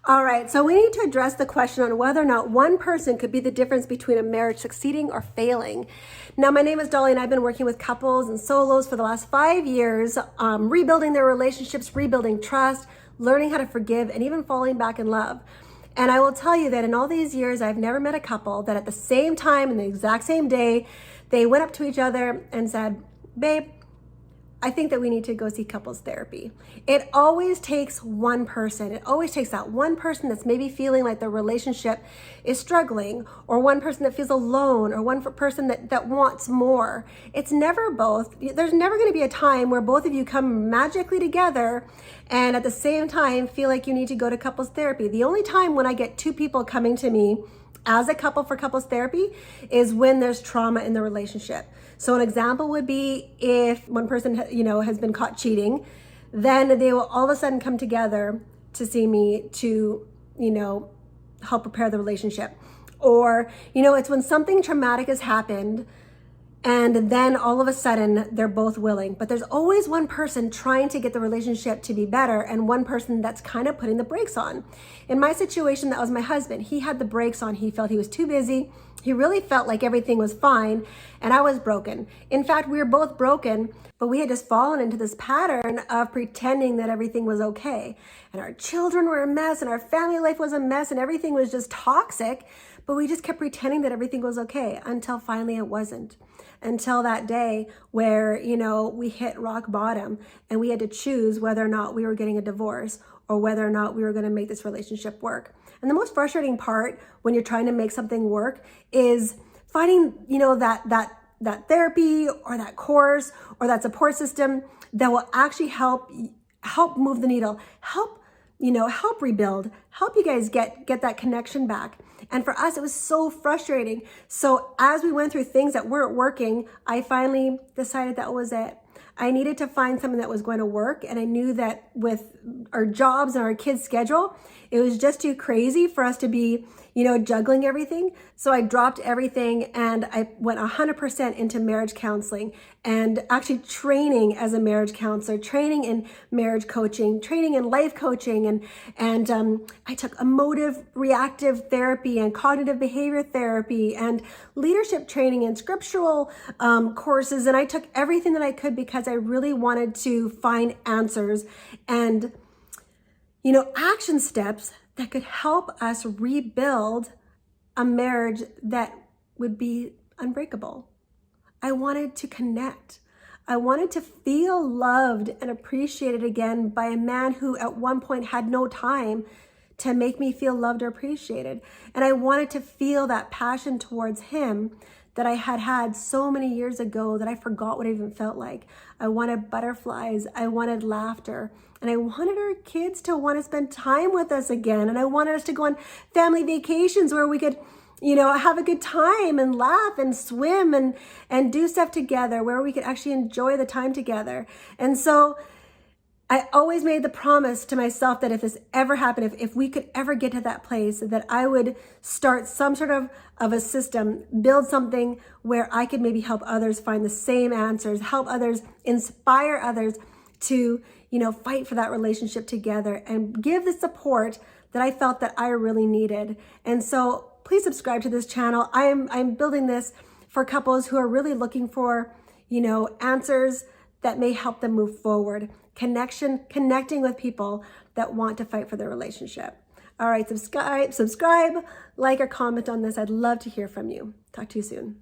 All right, so we need to address the question on whether or not one person could be the difference between a marriage succeeding or failing. Now, my name is Dolly, and I've been working with couples and solos for the last 5 years, rebuilding their relationships, rebuilding trust, learning how to forgive, and even falling back in love. And I will tell you that in all these years, I've never met a couple that at the same time, in the exact same day, they went up to each other and said, babe, I think that we need to go see couples therapy. It always takes one person. It always takes that one person that's maybe feeling like the relationship is struggling, or one person that feels alone, or one person that wants more. It's never both. There's never going to be a time where both of you come magically together and at the same time feel like you need to go to couples therapy. The only time when I get two people coming to me as a couple for couples therapy is when there's trauma in the relationship. So an example would be if one person, has been caught cheating, then they will all of a sudden come together to see me to, help repair the relationship. Or, it's when something traumatic has happened and then all of a sudden they're both willing. But there's always one person trying to get the relationship to be better and one person that's kind of putting the brakes on. In my situation, that was my husband. He had the brakes on. He felt he was too busy. He really felt like everything was fine and I was broken. In fact, we were both broken, but we had just fallen into this pattern of pretending that everything was okay. And our children were a mess and our family life was a mess and everything was just toxic, but we just kept pretending that everything was okay until finally it wasn't. Until that day where, we hit rock bottom and we had to choose whether or not we were getting a divorce or whether or not we were going to make this relationship work. And the most frustrating part when you're trying to make something work is finding, that therapy or that course or that support system that will actually help move the needle, help rebuild, help you guys get that connection back. And for us, it was so frustrating. So as we went through things that weren't working, I finally decided that was it. I needed to find something that was going to work. And I knew that with our jobs and our kids' schedule, it was just too crazy for us to be, juggling everything. So I dropped everything and I went 100% into marriage counseling and actually training as a marriage counselor, training in marriage coaching, training in life coaching. And I took emotive reactive therapy and cognitive behavior therapy and leadership training and scriptural courses. And I took everything that I could because I really wanted to find answers and, action steps that could help us rebuild a marriage that would be unbreakable. I wanted to connect. I wanted to feel loved and appreciated again by a man who at one point had no time to make me feel loved or appreciated. And I wanted to feel that passion towards him that I had so many years ago that I forgot what it even felt like. I wanted butterflies, I wanted laughter, and I wanted our kids to want to spend time with us again. And I wanted us to go on family vacations where we could, have a good time and laugh and swim and do stuff together, where we could actually enjoy the time together. And so I always made the promise to myself that if this ever happened, if we could ever get to that place, that I would start some sort of a system, build something where I could maybe help others find the same answers, help others, inspire others to, fight for that relationship together and give the support that I felt that I really needed. And so please subscribe to this channel. I'm building this for couples who are really looking for, answers that may help them move forward. Connecting with people that want to fight for their relationship. All right, subscribe, like or comment on this. I'd love to hear from you. Talk to you soon.